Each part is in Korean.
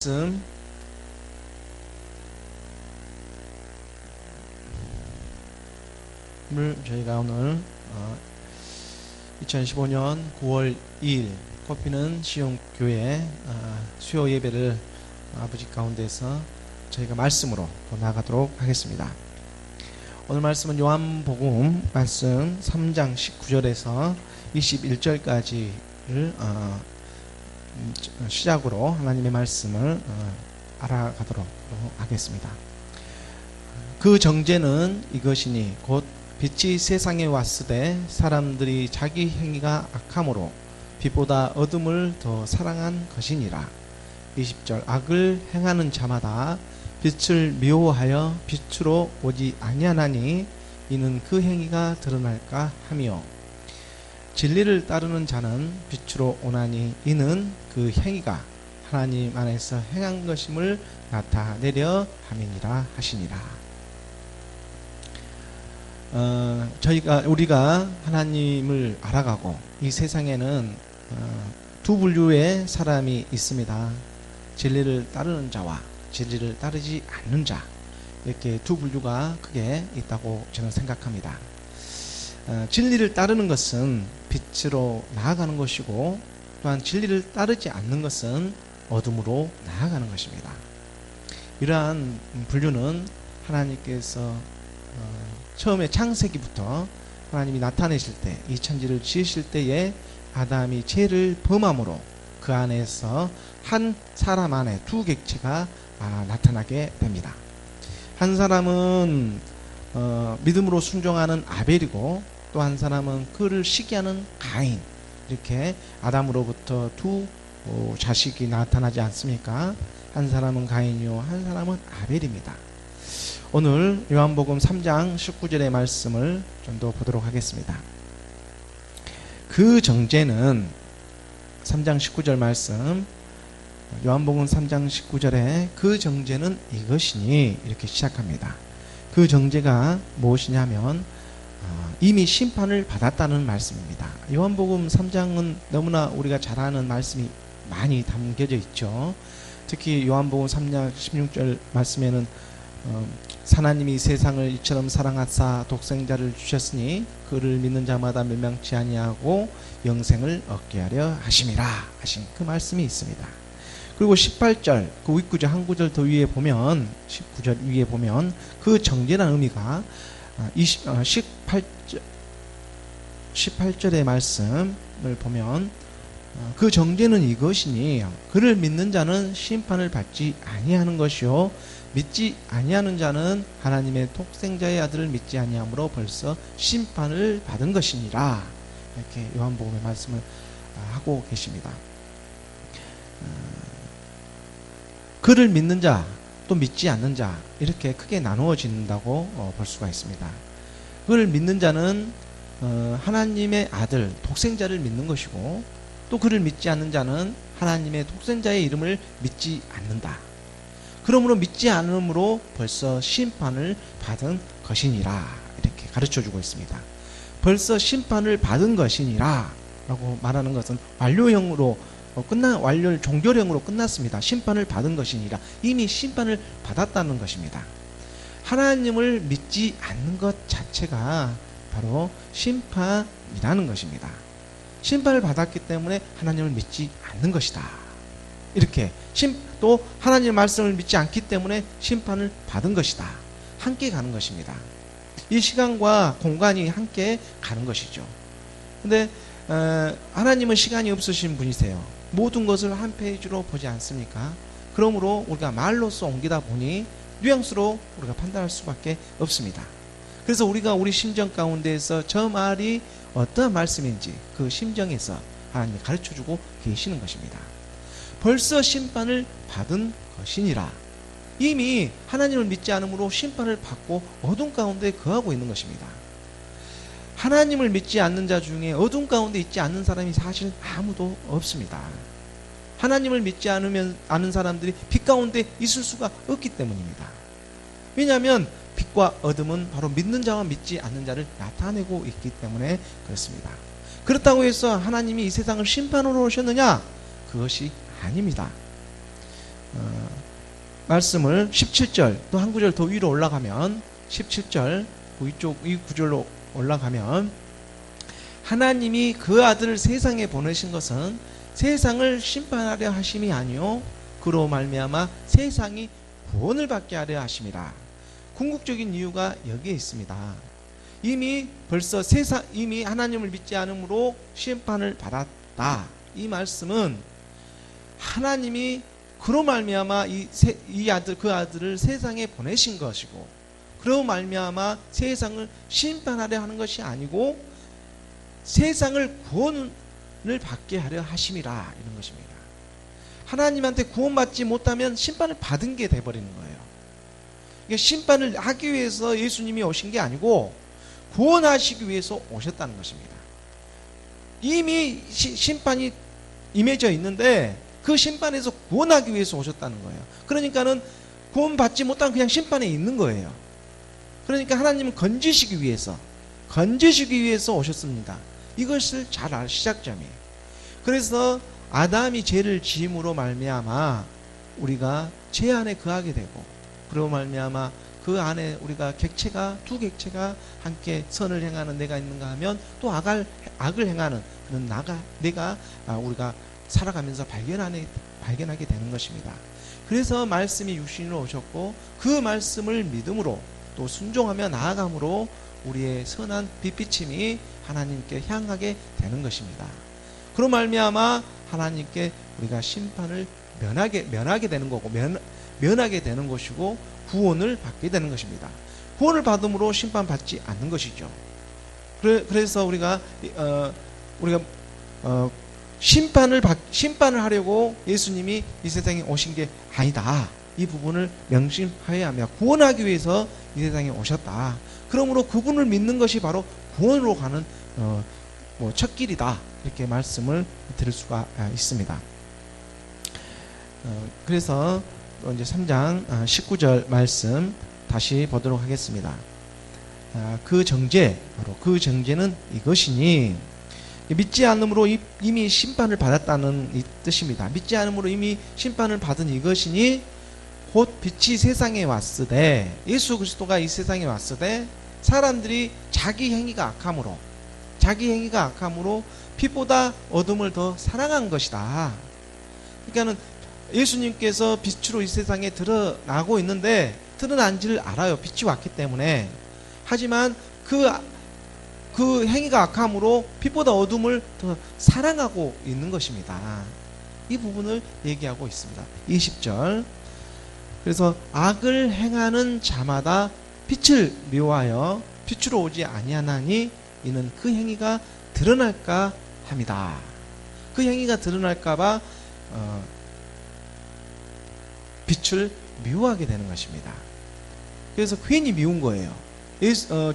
말씀 을 저희가 오늘 2015년 9월 2일 꽃피는 시온교회 수요 예배를 아버지 가운데서 저희가 말씀으로 나아가도록 하겠습니다. 오늘 말씀은 요한복음 말씀 3장 19절에서 21절까지를 시작으로 하나님의 말씀을 알아가도록 하겠습니다. 그 정죄는 이것이니 곧 빛이 세상에 왔으되 사람들이 자기 행위가 악함으로 빛보다 어둠을 더 사랑한 것이니라. 20절 악을 행하는 자마다 빛을 미워하여 빛으로 오지 아니하나니 이는 그 행위가 드러날까 하며 진리를 따르는 자는 빛으로 오나니 이는 그 행위가 하나님 안에서 행한 것임을 나타내려 함이니라 하시니라. 우리가 하나님을 알아가고 이 세상에는 두 분류의 사람이 있습니다. 진리를 따르는 자와 진리를 따르지 않는 자, 이렇게 두 분류가 크게 있다고 저는 생각합니다. 진리를 따르는 것은 빛으로 나아가는 것이고 또한 진리를 따르지 않는 것은 어둠으로 나아가는 것입니다. 이러한 분류는 하나님께서 처음에 창세기부터 하나님이 나타내실 때, 이 천지를 지으실 때에 아담이 죄를 범함으로 그 안에서 한 사람 안에 두 객체가 나타나게 됩니다. 한 사람은 믿음으로 순종하는 아벨이고 또 한 사람은 그를 시기하는 가인, 이렇게 아담으로부터 두 자식이 나타나지 않습니까? 한 사람은 가인이요 한 사람은 아벨입니다. 오늘 요한복음 3장 19절의 말씀을 좀 더 보도록 하겠습니다. 그 정죄는 3장 19절 말씀, 요한복음 3장 19절에 그 정죄는 이것이니 이렇게 시작합니다. 그 정죄가 무엇이냐면 이미 심판을 받았다는 말씀입니다. 요한복음 3장은 너무나 우리가 잘 아는 말씀이 많이 담겨져 있죠. 특히 요한복음 3장 16절 말씀에는 하나님이 세상을 이처럼 사랑하사 독생자를 주셨으니 그를 믿는 자마다 멸망치 아니하고 영생을 얻게 하려 하심이라 하신 그 말씀이 있습니다. 그리고 18절 그 윗구절 한 구절 더 위에 보면 19절 위에 보면 그 정죄라는 의미가 18절의 말씀을 보면 그 정죄는 이것이니 그를 믿는 자는 심판을 받지 아니하는 것이요 믿지 아니하는 자는 하나님의 독생자의 아들을 믿지 아니함으로 벌써 심판을 받은 것이니라. 이렇게 요한복음의 말씀을 하고 계십니다. 그를 믿는 자 또 믿지 않는 자, 이렇게 크게 나누어진다고 볼 수가 있습니다. 그를 믿는 자는 하나님의 아들 독생자를 믿는 것이고, 또 그를 믿지 않는 자는 하나님의 독생자의 이름을 믿지 않는다. 그러므로 믿지 않음으로 벌써 심판을 받은 것이니라, 이렇게 가르쳐주고 있습니다. 벌써 심판을 받은 것이니라 라고 말하는 것은 완료형으로 완료 종결형으로 끝났습니다. 심판을 받은 것이니라, 이미 심판을 받았다는 것입니다. 하나님을 믿지 않는 것 자체가 바로 심판이라는 것입니다. 심판을 받았기 때문에 하나님을 믿지 않는 것이다. 이렇게 또 하나님의 말씀을 믿지 않기 때문에 심판을 받은 것이다. 함께 가는 것입니다. 이 시간과 공간이 함께 가는 것이죠. 근데 하나님은 시간이 없으신 분이세요. 모든 것을 한 페이지로 보지 않습니까? 그러므로 우리가 말로써 옮기다 보니 뉘앙스로 우리가 판단할 수밖에 없습니다. 그래서 우리가 우리 심정 가운데에서 저 말이 어떠한 말씀인지 그 심정에서 하나님이 가르쳐주고 계시는 것입니다. 벌써 심판을 받은 것이니라. 이미 하나님을 믿지 않으므로 심판을 받고 어둠 가운데 거하고 있는 것입니다. 하나님을 믿지 않는 자 중에 어둠 가운데 있지 않는 사람이 사실 아무도 없습니다. 하나님을 믿지 않은 사람들이 빛 가운데 있을 수가 없기 때문입니다. 왜냐하면 빛과 어둠은 바로 믿는 자와 믿지 않는 자를 나타내고 있기 때문에 그렇습니다. 그렇다고 해서 하나님이 이 세상을 심판으로 오셨느냐? 그것이 아닙니다. 말씀을 17절 또 한 구절 더 위로 올라가면 17절 위쪽 이 구절로 올라가면 하나님이 그 아들을 세상에 보내신 것은 세상을 심판하려 하심이 아니요 그로 말미암아 세상이 구원을 받게 하려 하심이라. 궁극적인 이유가 여기에 있습니다. 이미 벌써 이미 하나님을 믿지 않으므로 심판을 받았다. 이 말씀은 하나님이 그로 말미암아 그 아들을 세상에 보내신 것이고, 그로 말미암아 세상을 심판하려 하는 것이 아니고 세상을 구원을 받게 하려 하심이라, 이런 것입니다. 하나님한테 구원받지 못하면 심판을 받은 게 돼버리는 거예요. 이게 심판을 하기 위해서 예수님이 오신 게 아니고 구원하시기 위해서 오셨다는 것입니다. 이미 심판이 임해져 있는데 그 심판에서 구원하기 위해서 오셨다는 거예요. 그러니까는 구원받지 못한 그냥 심판에 있는 거예요. 그러니까 하나님은 건지시기 위해서 오셨습니다. 이것을 잘 알 시작점이에요. 그래서 아담이 죄를 지음으로 말미암아 우리가 죄 안에 거하게 되고, 그로 말미암아 그 안에 우리가 두 객체가 함께 선을 행하는 내가 있는가 하면 또 악을 행하는 그런 우리가 살아가면서 발견하게 되는 것입니다. 그래서 말씀이 육신으로 오셨고 그 말씀을 믿음으로 또 순종하며 나아감으로 우리의 선한 빛비침이 하나님께 향하게 되는 것입니다. 그로 말미암아 하나님께 우리가 심판을 면하게 되는 거고 면하게 되는 것이고 구원을 받게 되는 것입니다. 구원을 받음으로 심판받지 않는 것이죠. 그래서 우리가 심판을 하려고 예수님이 이 세상에 오신 게 아니다. 이 부분을 명심하여야 합니다. 구원하기 위해서 이 세상에 오셨다. 그러므로 그분을 믿는 것이 바로 구원으로 가는 첫 길이다. 이렇게 말씀을 드릴 수가 있습니다. 그래서 이제 3장 19절 말씀 다시 보도록 하겠습니다. 그 정죄는 이것이니, 믿지 않음으로 이미 심판을 받았다는 이 뜻입니다. 믿지 않음으로 이미 심판을 받은 이것이니 곧 빛이 세상에 왔으되, 예수 그리스도가 이 세상에 왔으되 사람들이 자기 행위가 악함으로 빛보다 어둠을 더 사랑한 것이다. 그러니까는 예수님께서 빛으로 이 세상에 드러나고 있는데 드러난지를 알아요. 빛이 왔기 때문에. 하지만 그 행위가 악함으로 빛보다 어둠을 더 사랑하고 있는 것입니다. 이 부분을 얘기하고 있습니다. 20절. 그래서 악을 행하는 자마다 빛을 미워하여 빛으로 오지 아니하나니 이는 그 행위가 드러날까 합니다. 그 행위가 드러날까봐 빛을 미워하게 되는 것입니다. 그래서 괜히 미운 거예요.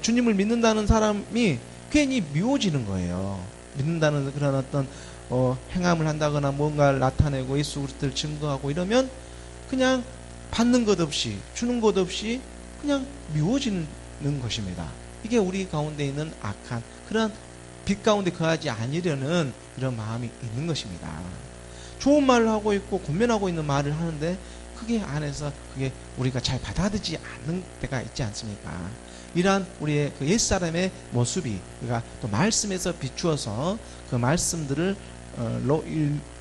주님을 믿는다는 사람이 괜히 미워지는 거예요. 믿는다는 그런 어떤 행함을 한다거나 뭔가를 나타내고 예수 그리스도를 증거하고 이러면 그냥 받는 것 없이 주는 것 없이 그냥 미워지는 것입니다. 이게 우리 가운데 있는 악한 그런 빛 가운데 거하지 아니려는 이런 마음이 있는 것입니다. 좋은 말을 하고 있고 권면하고 있는 말을 하는데 그게 안에서 우리가 잘 받아들이지 않는 때가 있지 않습니까? 이러한 우리의 그 옛사람의 모습이 우리가 또 말씀에서 비추어서 그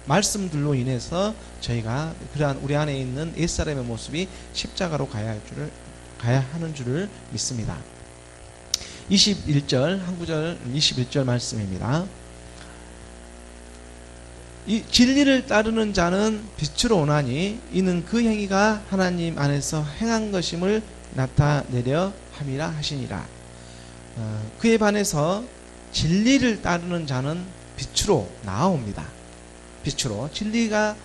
말씀들로 인해서 저희가 그러한 우리 안에 있는 옛사람의 모습이 십자가로 가야 하는 줄을 믿습니다. 21절 한 구절 21절 말씀입니다. 이 진리를 따르는 자는 빛으로 오나니 이는 그 행위가 하나님 안에서 행한 것임을 나타내려 함이라 하시니라. 그에 반해서 진리를 따르는 자는 빛으로 나아옵니다. 빛으로 진리가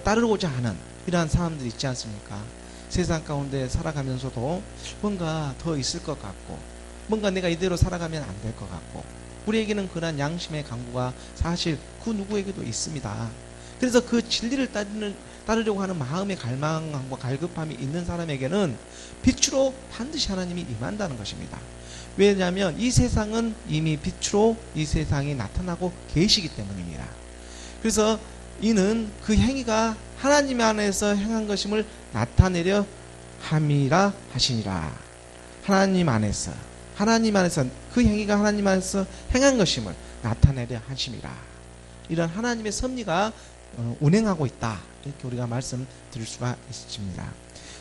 따르고자 하는 이러한 사람들이 있지 않습니까? 세상 가운데 살아가면서도 뭔가 더 있을 것 같고 뭔가 내가 이대로 살아가면 안 될 것 같고 우리에게는 그러한 양심의 강구가 사실 그 누구에게도 있습니다. 그래서 그 진리를 따르려고 하는 마음의 갈망과 갈급함이 있는 사람에게는 빛으로 반드시 하나님이 임한다는 것입니다. 왜냐하면 이 세상은 이미 빛으로 이 세상이 나타나고 계시기 때문입니다. 그래서 이는 그 행위가 하나님 안에서 행한 것임을 나타내려 함이라 하시니라. 하나님 안에서 그 행위가 하나님 안에서 행한 것임을 나타내려 하심이라. 이런 하나님의 섭리가 운행하고 있다. 이렇게 우리가 말씀드릴 수가 있습니다.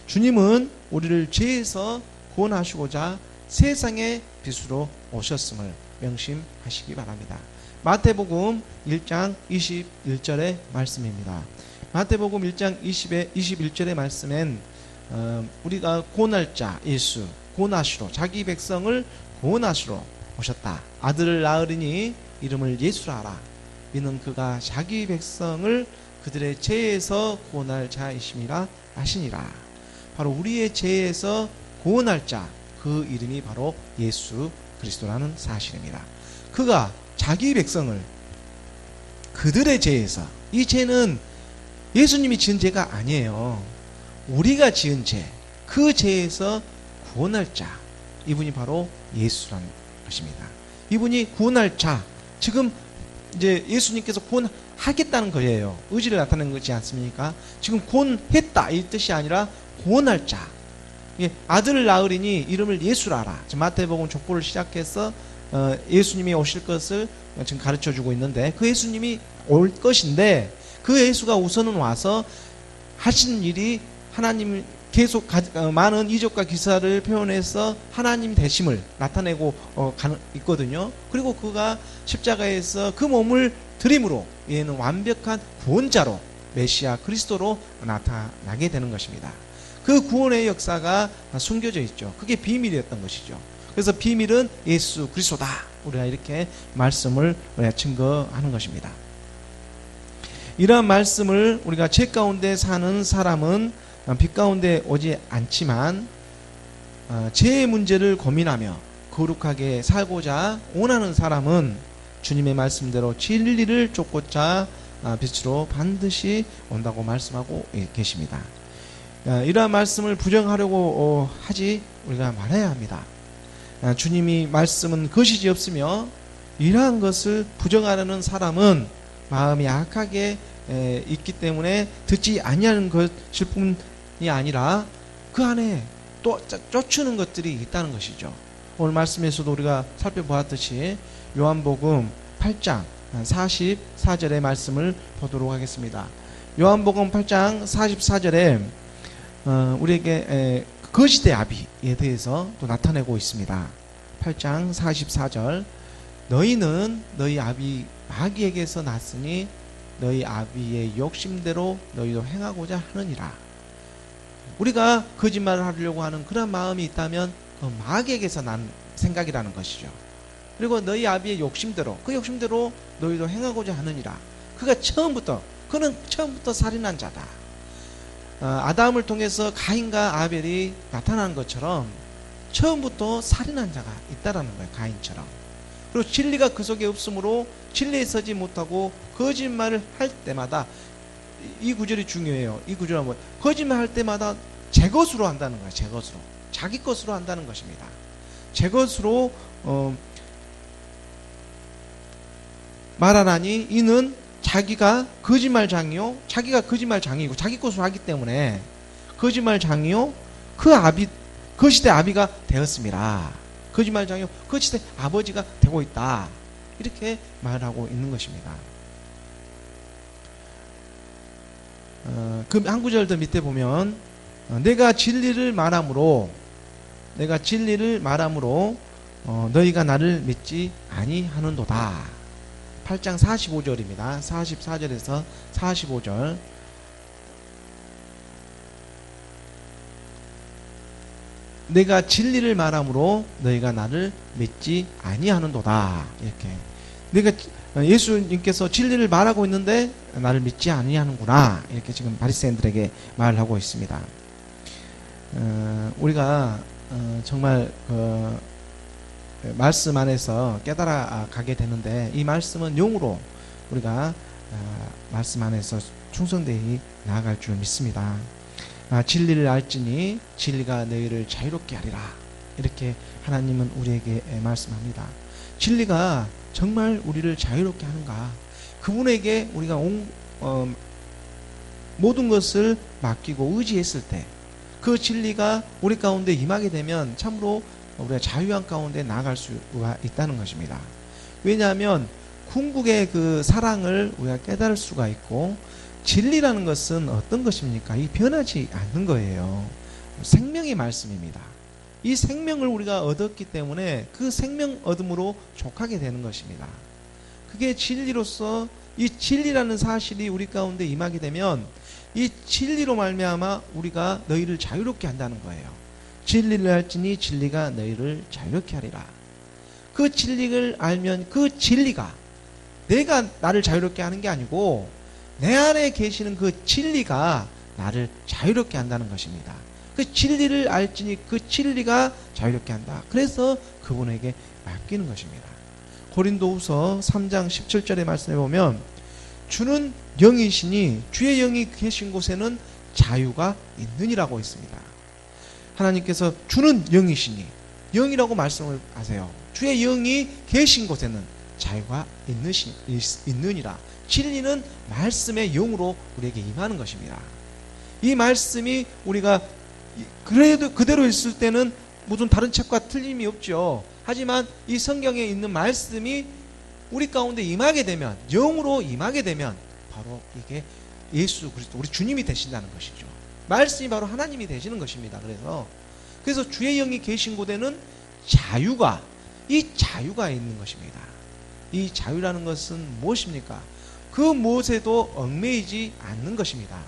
주님은 우리를 죄에서 구원하시고자 세상의 빛으로 오셨음을 명심하시기 바랍니다. 마태복음 1장 21절의 말씀입니다. 마태복음 1장 21절의 말씀엔 우리가 구원할 자 예수, 구원하시러, 자기 백성을 구원하시러 오셨다. 아들을 낳으리니 이름을 예수라 하라. 이는 그가 자기 백성을 그들의 죄에서 구원할 자이심이라 하시니라. 바로 우리의 죄에서 구원할 자, 그 이름이 바로 예수 그리스도라는 사실입니다. 그가 자기 백성을 그들의 죄에서, 이 죄는 예수님이 지은 죄가 아니에요. 우리가 지은 죄, 그 죄에서 구원할 자, 이분이 바로 예수라는 것입니다. 이분이 구원할 자, 지금 이제 예수님께서 구원하겠다는 거예요. 의지를 나타내는 거지 않습니까? 지금 구원했다 이 뜻이 아니라 구원할 자, 아들을 낳으리니 이름을 예수라 하라. 마태복음 족보를 시작해서 예수님이 오실 것을 지금 가르쳐주고 있는데, 그 예수님이 올 것인데 그 예수가 우선은 와서 하신 일이 하나님 계속 많은 이적과 기사를 표현해서 하나님 되심을 나타내고 있거든요. 그리고 그가 십자가에서 그 몸을 드림으로 얘는 완벽한 구원자로 메시아 그리스도로 나타나게 되는 것입니다. 그 구원의 역사가 숨겨져 있죠. 그게 비밀이었던 것이죠. 그래서 비밀은 예수 그리스도다. 우리가 이렇게 말씀을 증거하는 것입니다. 이러한 말씀을 우리가 죄 가운데 사는 사람은 빛 가운데 오지 않지만 죄의 문제를 고민하며 거룩하게 살고자 원하는 사람은 주님의 말씀대로 진리를 쫓고자 빛으로 반드시 온다고 말씀하고 계십니다. 이러한 말씀을 부정하려고 하지 우리가 말해야 합니다. 주님이 말씀은 것이지 없으며 이러한 것을 부정하려는 사람은 마음이 악하게 있기 때문에 듣지 아니하는 것일 뿐이 아니라 그 안에 또 쫓는 것들이 있다는 것이죠. 오늘 말씀에서도 우리가 살펴보았듯이 요한복음 8장 44절의 말씀을 보도록 하겠습니다. 요한복음 8장 44절에 우리에게 거짓의 아비에 대해서 또 나타내고 있습니다. 8장 44절, 너희는 너희 아비 마귀에게서 났으니 너희 아비의 욕심대로 너희도 행하고자 하느니라. 우리가 거짓말을 하려고 하는 그런 마음이 있다면 그 마귀에게서 난 생각이라는 것이죠. 그리고 너희 아비의 욕심대로, 그 욕심대로 너희도 행하고자 하느니라. 그는 처음부터 살인한 자다. 아담을 통해서 가인과 아벨이 나타난 것처럼 처음부터 살인한 자가 있다라는 거예요. 가인처럼. 그리고 진리가 그 속에 없으므로 진리에 서지 못하고 거짓말을 할 때마다, 이 구절이 중요해요. 이 구절은 뭐예요? 거짓말 할 때마다 제 것으로 한다는 거예요. 제 것으로. 자기 것으로 한다는 것입니다. 제 것으로 말하나니 이는 자기가 거짓말장이요, 자기가 거짓말장이고 자기 것으로 하기 때문에 거짓말장이요 그 아비, 거짓의 아비가 되었습니다. 거짓말장이요 거짓의 아버지가 되고 있다. 이렇게 말하고 있는 것입니다. 그 한 구절 더 밑에 보면 내가 진리를 말함으로 너희가 나를 믿지 아니하는도다. 8장 45절입니다. 44절에서 45절. 내가 진리를 말함으로 너희가 나를 믿지 아니하는도다. 이렇게. 예수님께서 진리를 말하고 있는데 나를 믿지 아니하는구나. 이렇게 지금 바리새인들에게 말을 하고 있습니다. 우리가 정말 말씀 안에서 깨달아 가게 되는데, 이 말씀은 용으로 우리가 말씀 안에서 충성되이 나아갈 줄 믿습니다. 진리를 알지니 진리가 너희를 자유롭게 하리라. 이렇게 하나님은 우리에게 말씀합니다. 진리가 정말 우리를 자유롭게 하는가? 그분에게 우리가 모든 것을 맡기고 의지했을 때 그 진리가 우리 가운데 임하게 되면 참으로 우리가 자유한 가운데 나아갈 수가 있다는 것입니다. 왜냐하면 궁극의 그 사랑을 우리가 깨달을 수가 있고, 진리라는 것은 어떤 것입니까? 이 변하지 않는 거예요. 생명의 말씀입니다. 이 생명을 우리가 얻었기 때문에 그 생명 얻음으로 족하게 되는 것입니다. 그게 진리로서 이 진리라는 사실이 우리 가운데 임하게 되면 이 진리로 말미암아 우리가 너희를 자유롭게 한다는 거예요. 진리를 알지니 진리가 너희를 자유롭게 하리라. 그 진리를 알면 그 진리가 내가 나를 자유롭게 하는 게 아니고 내 안에 계시는 그 진리가 나를 자유롭게 한다는 것입니다. 그 진리를 알지니 그 진리가 자유롭게 한다. 그래서 그분에게 맡기는 것입니다. 고린도후서 3장 17절의 말씀에 보면 주는 영이시니 주의 영이 계신 곳에는 자유가 있느니라고 있습니다. 하나님께서 주는 영이시니, 영이라고 말씀을 하세요. 주의 영이 계신 곳에는 자유가 있느니라. 진리는 말씀의 영으로 우리에게 임하는 것입니다. 이 말씀이 우리가 그래도 그대로 있을 때는 무슨 다른 책과 틀림이 없죠. 하지만 이 성경에 있는 말씀이 우리 가운데 임하게 되면, 영으로 임하게 되면 바로 이게 예수 그리스도 우리 주님이 되신다는 것이죠. 말씀이 바로 하나님이 되시는 것입니다. 그래서 주의 영이 계신 곳에는 자유가 있는 것입니다. 이 자유라는 것은 무엇입니까? 그 무엇에도 얽매이지 않는 것입니다.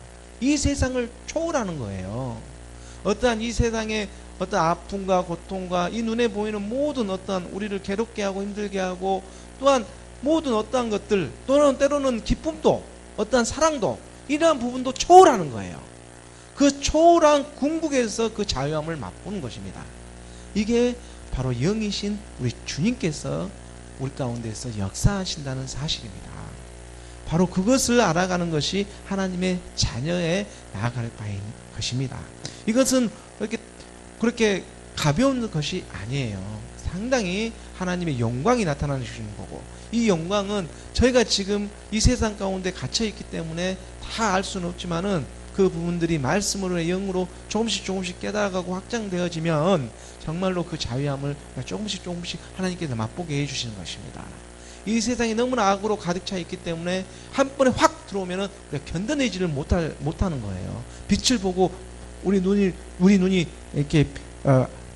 이 세상을 초월하는 거예요. 어떠한 이 세상의 어떤 아픔과 고통과 이 눈에 보이는 모든 어떠한 우리를 괴롭게 하고 힘들게 하고, 또한 모든 어떠한 것들, 또는 때로는 기쁨도 어떠한 사랑도, 이러한 부분도 초월하는 거예요. 그 초월한 궁극에서 그 자유함을 맛보는 것입니다. 이게 바로 영이신 우리 주님께서 우리 가운데서 역사하신다는 사실입니다. 바로 그것을 알아가는 것이 하나님의 자녀에 나아갈 바인 것입니다. 이것은 그렇게 가벼운 것이 아니에요. 상당히 하나님의 영광이 나타나시는 거고, 이 영광은 저희가 지금 이 세상 가운데 갇혀있기 때문에 다 알 수는 없지만은 그 부분들이 말씀으로 영으로 조금씩 깨달아가고 확장되어지면 정말로 그 자유함을 조금씩 하나님께서 맛보게 해주시는 것입니다. 이 세상이 너무나 악으로 가득 차 있기 때문에 한 번에 확 들어오면은 우리가 견뎌내지를 못하는 거예요. 빛을 보고 우리 눈이 이렇게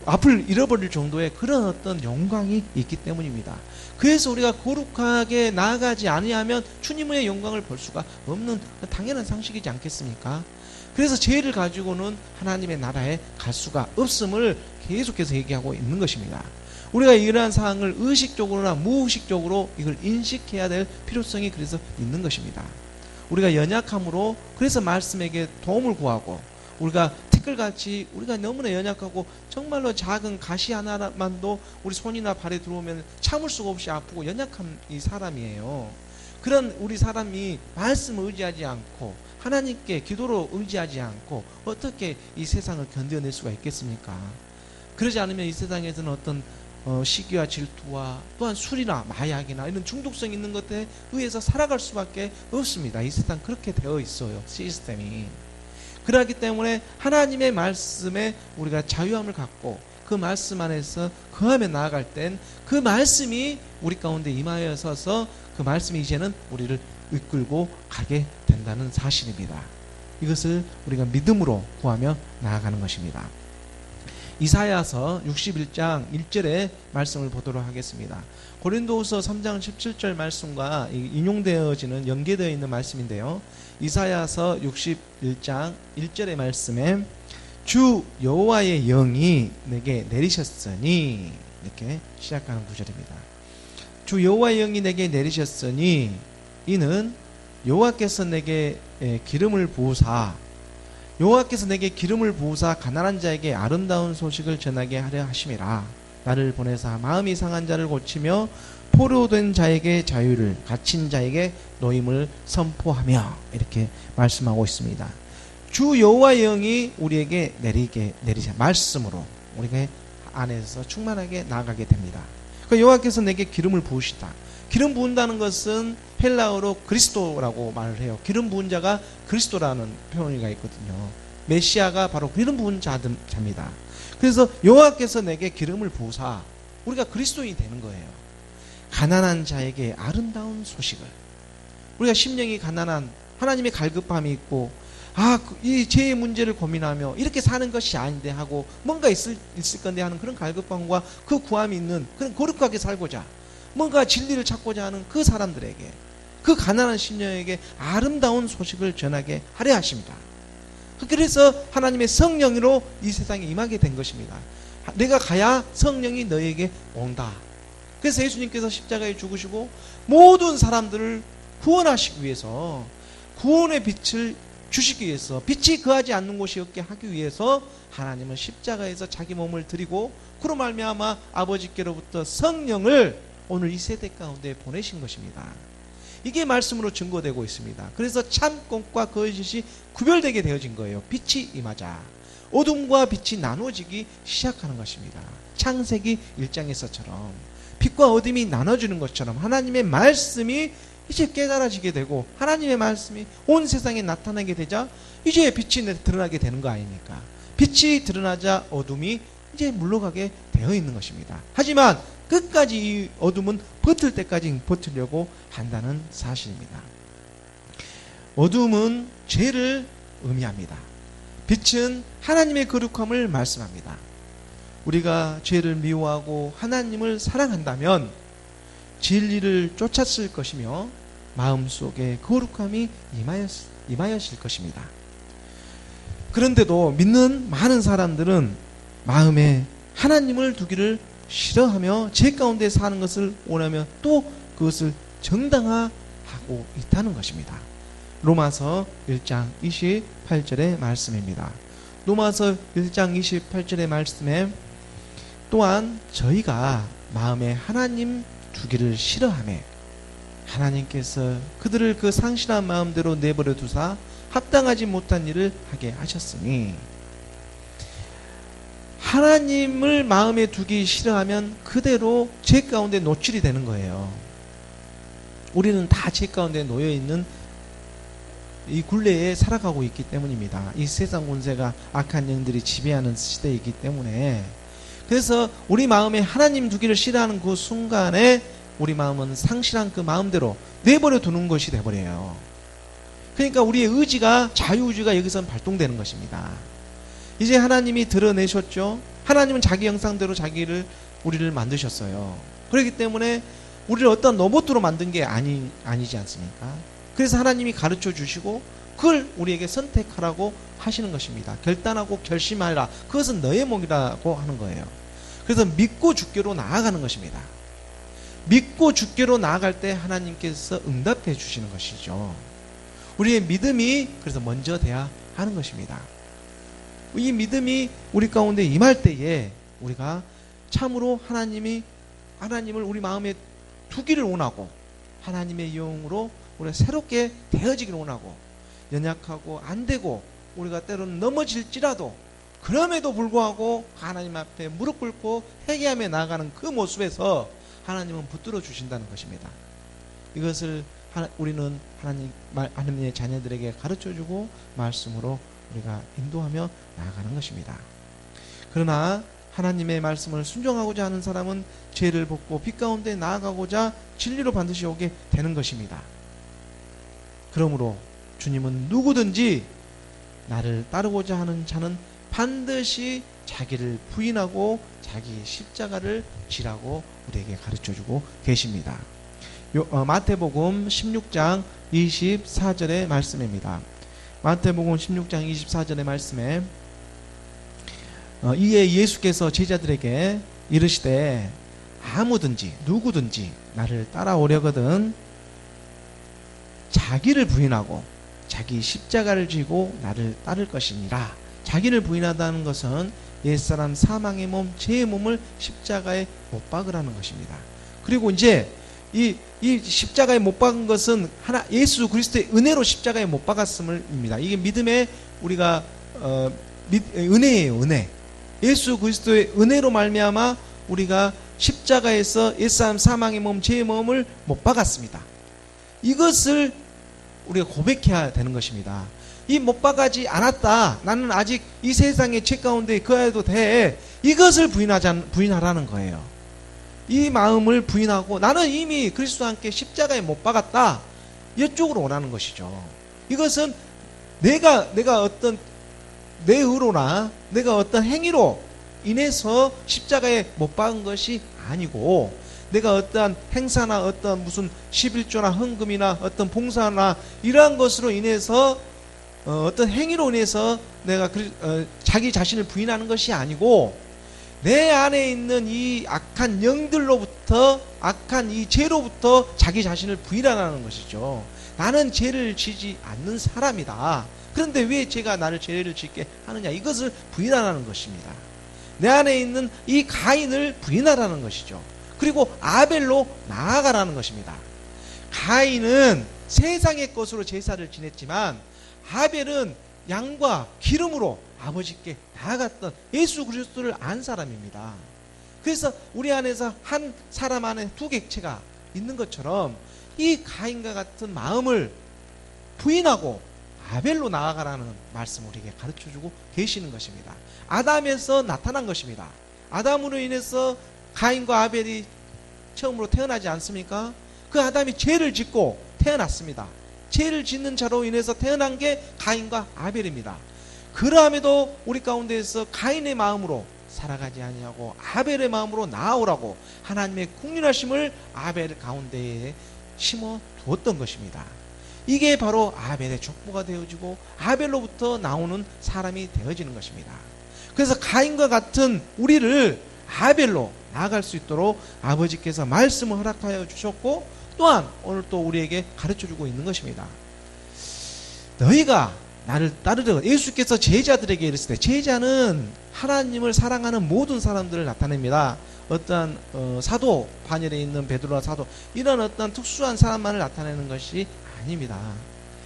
앞을 잃어버릴 정도의 그런 어떤 영광이 있기 때문입니다. 그래서 우리가 거룩하게 나아가지 아니하면 주님의 영광을 볼 수가 없는 당연한 상식이지 않겠습니까? 그래서 죄를 가지고는 하나님의 나라에 갈 수가 없음을 계속해서 얘기하고 있는 것입니다. 우리가 이러한 사항을 의식적으로나 무의식적으로 이걸 인식해야 될 필요성이 그래서 있는 것입니다. 우리가 연약함으로 그래서 말씀에게 도움을 구하고, 우리가 티끌같이 우리가 너무나 연약하고 정말로 작은 가시 하나만도 우리 손이나 발에 들어오면 참을 수가 없이 아프고 연약한 이 사람이에요. 그런 우리 사람이 말씀을 의지하지 않고 하나님께 기도로 의지하지 않고 어떻게 이 세상을 견뎌낼 수가 있겠습니까? 그러지 않으면 이 세상에서는 어떤 시기와 질투와 또한 술이나 마약이나 이런 중독성 있는 것에 의해서 살아갈 수밖에 없습니다. 이 세상 그렇게 되어 있어요, 시스템이. 그렇기 때문에 하나님의 말씀에 우리가 자유함을 갖고 그 말씀 안에서 거하며 나아갈 땐 그 말씀이 우리 가운데 임하여 서서 그 말씀이 이제는 우리를 이끌고 가게 된다는 사실입니다. 이것을 우리가 믿음으로 구하며 나아가는 것입니다. 이사야서 61장 1절의 말씀을 보도록 하겠습니다. 고린도후서 3장 17절 말씀과 인용되어지는 연계되어 있는 말씀인데요. 이사야서 61장 1절의 말씀에 주 여호와의 영이 내게 내리셨으니, 이렇게 시작하는 구절입니다. 주 여호와의 영이 내게 내리셨으니 이는 여호와께서 내게 기름을 부으사 가난한 자에게 아름다운 소식을 전하게 하려 하심이라. 나를 보내사 마음이 상한 자를 고치며 포로된 자에게 자유를, 갇힌 자에게 노임을 선포하며, 이렇게 말씀하고 있습니다. 주 여호와의 영이 우리에게 내리자 말씀으로 우리가 안에서 충만하게 나아가게 됩니다. 그 여호와께서 내게 기름을 부으시다. 기름 부은다는 것은 헬라어로 그리스도라고 말을 해요. 기름 부은 자가 그리스도라는 표현이 있거든요. 메시아가 바로 기름 부은 자입니다. 그래서 여호와께서 내게 기름을 부으사 우리가 그리스도인이 되는 거예요. 가난한 자에게 아름다운 소식을, 우리가 심령이 가난한, 하나님의 갈급함이 있고 이 죄의 문제를 고민하며 이렇게 사는 것이 아닌데 하고 뭔가 있을 건데 하는 그런 갈급함과 그 구함이 있는, 그런 거룩하게 살고자 뭔가 진리를 찾고자 하는 그 사람들에게, 그 가난한 심령에게 아름다운 소식을 전하게 하려 하십니다. 그래서 하나님의 성령으로 이 세상에 임하게 된 것입니다. 내가 가야 성령이 너에게 온다. 그래서 예수님께서 십자가에 죽으시고 모든 사람들을 구원하시기 위해서, 구원의 빛을 주시기 위해서, 빛이 거하지 않는 곳이 없게 하기 위해서 하나님은 십자가에서 자기 몸을 드리고 그로 말미암아 아버지께로부터 성령을 오늘 이 세대 가운데 보내신 것입니다. 이게 말씀으로 증거되고 있습니다. 그래서 참꽃과 거짓이 구별되게 되어진 거예요. 빛이 임하자 어둠과 빛이 나눠지기 시작하는 것입니다. 창세기 1장에서처럼 빛과 어둠이 나눠지는 것처럼 하나님의 말씀이 이제 깨달아지게 되고 하나님의 말씀이 온 세상에 나타나게 되자 이제 빛이 드러나게 되는 거 아닙니까? 빛이 드러나자 어둠이 이제 물러가게 되어 있는 것입니다. 하지만 끝까지 이 어둠은 버틸 때까지 버티려고 한다는 사실입니다. 어둠은 죄를 의미합니다. 빛은 하나님의 거룩함을 말씀합니다. 우리가 죄를 미워하고 하나님을 사랑한다면 진리를 쫓았을 것이며 마음속에 거룩함이 임하였을 것입니다. 그런데도 믿는 많은 사람들은 마음에 하나님을 두기를 싫어하며 죄 가운데 사는 것을 원하며 또 그것을 정당화하고 있다는 것입니다. 로마서 1장 28절의 말씀입니다. 로마서 1장 28절의 말씀에 또한 저희가 마음에 하나님 두기를 싫어하며 하나님께서 그들을 그 상실한 마음대로 내버려 두사 합당하지 못한 일을 하게 하셨으니, 하나님을 마음에 두기 싫어하면 그대로 죄 가운데 노출이 되는 거예요. 우리는 다 죄 가운데 놓여있는 이 굴레에 살아가고 있기 때문입니다. 이 세상 권세가 악한 영들이 지배하는 시대이기 때문에, 그래서 우리 마음에 하나님 두기를 싫어하는 그 순간에 우리 마음은 상실한 그 마음대로 내버려 두는 것이 되어버려요. 그러니까 우리의 의지가, 자유의지가 여기서 발동되는 것입니다. 이제 하나님이 드러내셨죠. 하나님은 자기 형상대로 우리를 만드셨어요. 그렇기 때문에 우리를 어떤 로봇으로 만든 게 아니지 않습니까? 그래서 하나님이 가르쳐 주시고 그걸 우리에게 선택하라고 하시는 것입니다. 결단하고 결심하라. 그것은 너의 몫이라고 하는 거예요. 그래서 믿고 주께로 나아가는 것입니다. 믿고 주께로 나아갈 때 하나님께서 응답해 주시는 것이죠. 우리의 믿음이 그래서 먼저 돼야 하는 것입니다. 이 믿음이 우리 가운데 임할 때에 우리가 참으로 하나님을 우리 마음에 두기를 원하고 하나님의 영으로 우리가 새롭게 되어지기를 원하고, 연약하고 안되고 우리가 때로는 넘어질지라도 그럼에도 불구하고 하나님 앞에 무릎 꿇고 회개하며 나아가는 그 모습에서 하나님은 붙들어 주신다는 것입니다. 이것을 우리는 하나님의 자녀들에게 가르쳐주고 말씀으로 우리가 인도하며 나아가는 것입니다. 그러나 하나님의 말씀을 순종하고자 하는 사람은 죄를 벗고 빛 가운데 나아가고자 진리로 반드시 오게 되는 것입니다. 그러므로 주님은 누구든지 나를 따르고자 하는 자는 반드시 자기를 부인하고 자기 십자가를 지라고 우리에게 가르쳐주고 계십니다. 마태복음 16장 24절의 말씀입니다. 마태복음 16장 24절의 말씀에 이에 예수께서 제자들에게 이르시되 아무든지 누구든지 나를 따라오려거든 자기를 부인하고 자기 십자가를 지고 나를 따를 것이니라. 자기를 부인하다는 것은 옛사람 사망의 몸, 죄의 몸을 십자가에 못 박으라는 것입니다. 그리고 이제 이 십자가에 못 박은 것은 예수 그리스도의 은혜로 십자가에 못 박았음을입니다. 이게 믿음의 우리가 은혜예요, 은혜. 예수 그리스도의 은혜로 말미암아 우리가 십자가에서 옛사람 사망의 몸, 죄의 몸을 못 박았습니다. 이것을 우리가 고백해야 되는 것입니다. 이 못 박아지 않았다, 나는 아직 이 세상의 죄 가운데 거해도 돼, 이것을 부인하라는 거예요. 이 마음을 부인하고 나는 이미 그리스도와 함께 십자가에 못 박았다, 이쪽으로 오라는 것이죠. 이것은 내가 어떤 내 의로나 내가 어떤 행위로 인해서 십자가에 못 박은 것이 아니고, 내가 어떠한 행사나 어떤 무슨 11조나 헌금이나 어떤 봉사나 이러한 것으로 인해서 어떤 행위로 인해서 내가 자기 자신을 부인하는 것이 아니고, 내 안에 있는 이 악한 영들로부터, 악한 이 죄로부터 자기 자신을 부인하는 것이죠. 나는 죄를 지지 않는 사람이다. 그런데 왜 죄가 나를 죄를 짓게 하느냐, 이것을 부인하라는 것입니다. 내 안에 있는 이 가인을 부인하라는 것이죠. 그리고 아벨로 나아가라는 것입니다. 가인은 세상의 것으로 제사를 지냈지만, 아벨은 양과 기름으로 아버지께 나아갔던 예수 그리스도를 안 사람입니다. 그래서 우리 안에서 한 사람 안에 두 객체가 있는 것처럼 이 가인과 같은 마음을 부인하고 아벨로 나아가라는 말씀을 우리에게 가르쳐주고 계시는 것입니다. 아담에서 나타난 것입니다. 아담으로 인해서 가인과 아벨이 처음으로 태어나지 않습니까? 그 아담이 죄를 짓고 태어났습니다. 죄를 짓는 자로 인해서 태어난 게 가인과 아벨입니다. 그러함에도 우리 가운데에서 가인의 마음으로 살아가지 아니하고 아벨의 마음으로 나아오라고 하나님의 국률하심을 아벨 가운데에 심어 두었던 것입니다. 이게 바로 아벨의 족보가 되어지고 아벨로부터 나오는 사람이 되어지는 것입니다. 그래서 가인과 같은 우리를 아벨로 나아갈 수 있도록 아버지께서 말씀을 허락하여 주셨고, 또한 오늘 또 우리에게 가르쳐주고 있는 것입니다. 너희가 나를 따르려, 예수께서 제자들에게 이르시되, 제자는 하나님을 사랑하는 모든 사람들을 나타냅니다. 어떠한 사도, 반열에 있는 베드로나 사도, 이런 어떤 특수한 사람만을 나타내는 것이 아닙니다.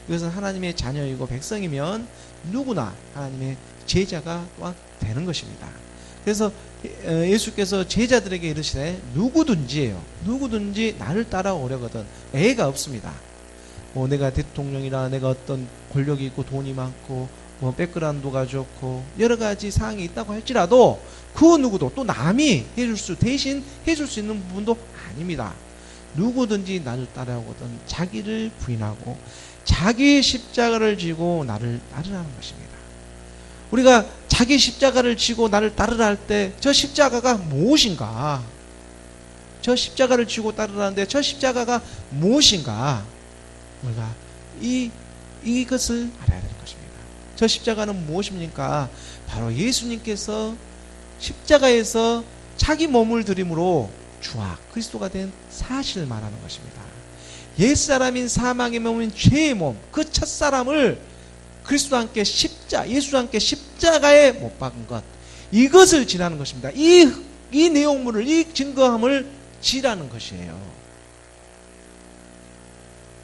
이것은 하나님의 자녀이고 백성이면 누구나 하나님의 제자가 또한 되는 것입니다. 그래서 예수께서 제자들에게 이르시되, 누구든지 나를 따라오려거든 애가 없습니다. 내가 대통령이라, 내가 어떤 권력이 있고 돈이 많고 백그라운드가 좋고 여러 가지 사항이 있다고 할지라도 그 누구도, 또 남이 대신 해줄 수 있는 부분도 아닙니다. 누구든지 나를 따라오거든 자기를 부인하고 자기 십자가를 지고 나를 따르라는 것입니다. 우리가 자기 십자가를 지고 나를 따르라 할 때 저 십자가가 무엇인가? 저 십자가를 지고 따르라는데 저 십자가가 무엇인가? 우리가 이것을 알아야 되는 것입니다. 저 십자가는 무엇입니까? 바로 예수님께서 십자가에서 자기 몸을 들임으로 주와 그리스도가 된 사실을 말하는 것입니다. 옛사람인 사망의 몸인 죄의 몸, 그 첫사람을 그리스도와 함께 예수와 함께 십자가에 못 박은 것, 이것을 지라는 것입니다. 이 내용물을, 이 증거함을 지라는 것이에요.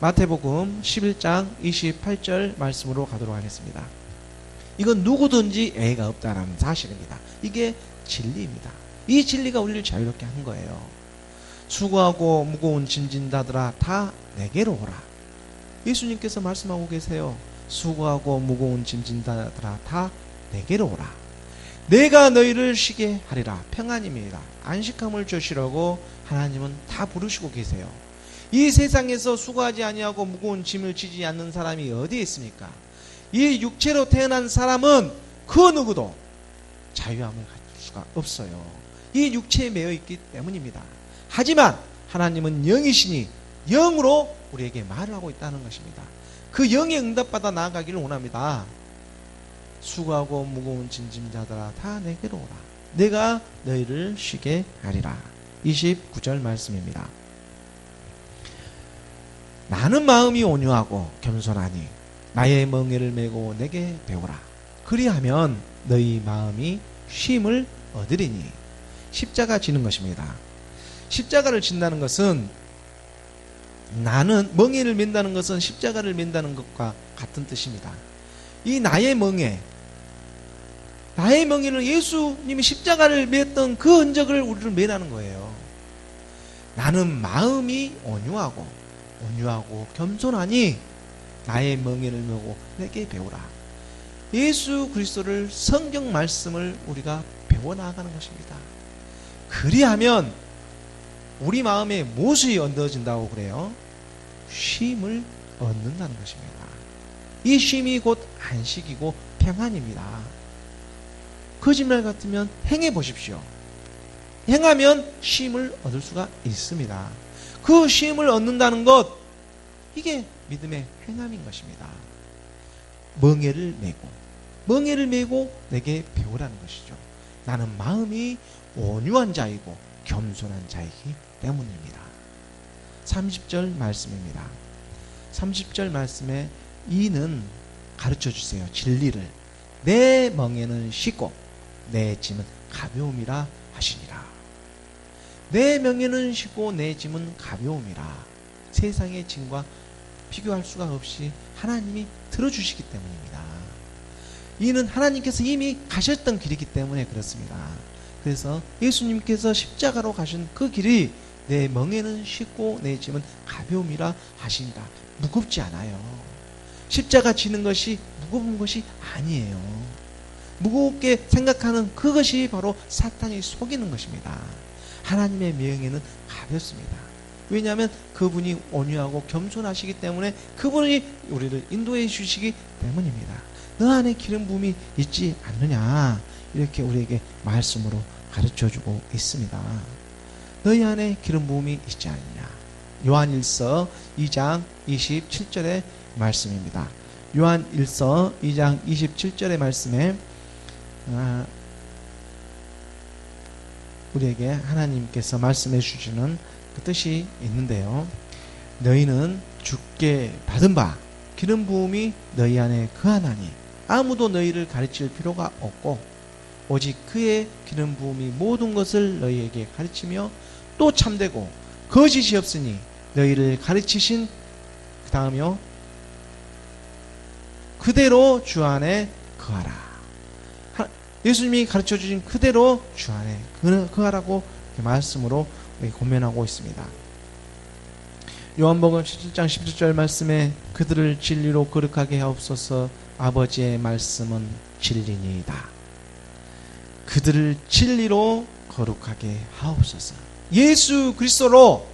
마태복음 11장 28절 말씀으로 가도록 하겠습니다. 이건 누구든지 애가 없다라는 사실입니다. 이게 진리입니다. 이 진리가 우리를 자유롭게 한 거예요. 수고하고 무거운 짐진 자들아 다 내게로 오라. 예수님께서 말씀하고 계세요. 수고하고 무거운 짐진 자들아 다 내게로 오라. 내가 너희를 쉬게 하리라. 평안입니다. 안식함을 주시라고 하나님은 다 부르시고 계세요. 이 세상에서 수고하지 아니하고 무거운 짐을 지지 않는 사람이 어디에 있습니까? 이 육체로 태어난 사람은 그 누구도 자유함을 가질 수가 없어요. 이 육체에 매여 있기 때문입니다. 하지만 하나님은 영이시니 영으로 우리에게 말을 하고 있다는 것입니다. 그 영의 응답받아 나아가기를 원합니다. 수고하고 무거운 짐진 자들아 다 내게로 오라. 내가 너희를 쉬게 하리라. 29절 말씀입니다. 나는 마음이 온유하고 겸손하니 나의 멍에를 메고 내게 배우라. 그리하면 너희 마음이 쉼을 얻으리니. 십자가 지는 것입니다. 십자가를 진다는 것은, 나는 멍에를 맨다는 것은 십자가를 맨다는 것과 같은 뜻입니다. 이 나의 멍에를 예수님이 십자가를 맸던 그 흔적을 우리를 매라는 거예요. 나는 마음이 온유하고 겸손하니 나의 멍에를 메고 내게 배우라. 예수 그리스도를, 성경 말씀을 우리가 배워나가는 것입니다. 그리하면 우리 마음에 무엇이 얻어진다고 그래요? 쉼을 얻는다는 것입니다. 이 쉼이 곧 안식이고 평안입니다. 거짓말 같으면 행해 보십시오. 행하면 쉼을 얻을 수가 있습니다. 그 쉼을 얻는다는 것, 이게 믿음의 행함인 것입니다. 멍에를 메고 내게 배우라는 것이죠. 나는 마음이 온유한 자이고 겸손한 자이기 때문입니다. 30절 말씀입니다. 30절 말씀에 이는 가르쳐 주세요. 진리를. 내 멍에는 쉽고 내 짐은 가벼움이라 하시니라. 내 멍에는 쉽고 내 짐은 가벼움이라. 세상의 짐과 비교할 수가 없이 하나님이 들어주시기 때문입니다. 이는 하나님께서 이미 가셨던 길이기 때문에 그렇습니다. 그래서 예수님께서 십자가로 가신 그 길이 내 멍에는 쉽고 내 짐은 가벼움이라 하시니라. 무겁지 않아요. 십자가 지는 것이 무거운 것이 아니에요. 무겁게 생각하는 그것이 바로 사탄이 속이는 것입니다. 하나님의 명예는 가볍습니다. 왜냐하면 그분이 온유하고 겸손하시기 때문에 그분이 우리를 인도해 주시기 때문입니다. 너 안에 기름 부음이 있지 않느냐, 이렇게 우리에게 말씀으로 가르쳐주고 있습니다. 너희 안에 기름 부음이 있지 않느냐. 요한일서 2장 27절의 말씀입니다. 요한일서 2장 27절의 말씀에 우리에게 하나님께서 말씀해 주시는 그 뜻이 있는데요. 너희는 주께 받은 바 기름 부음이 너희 안에 거하나니 아무도 너희를 가르칠 필요가 없고 오직 그의 기름 부음이 모든 것을 너희에게 가르치며 또 참되고 거짓이 없으니 너희를 가르치신 그 다음이요 그대로 주 안에 거하라. 예수님이 가르쳐 주신 그대로 주 안에 거하라고 말씀으로 권면하고 있습니다. 요한복음 17장 17절 말씀에 그들을 진리로 거룩하게 하옵소서. 아버지의 말씀은 진리니이다. 그들을 진리로 거룩하게 하옵소서. 예수 그리스도로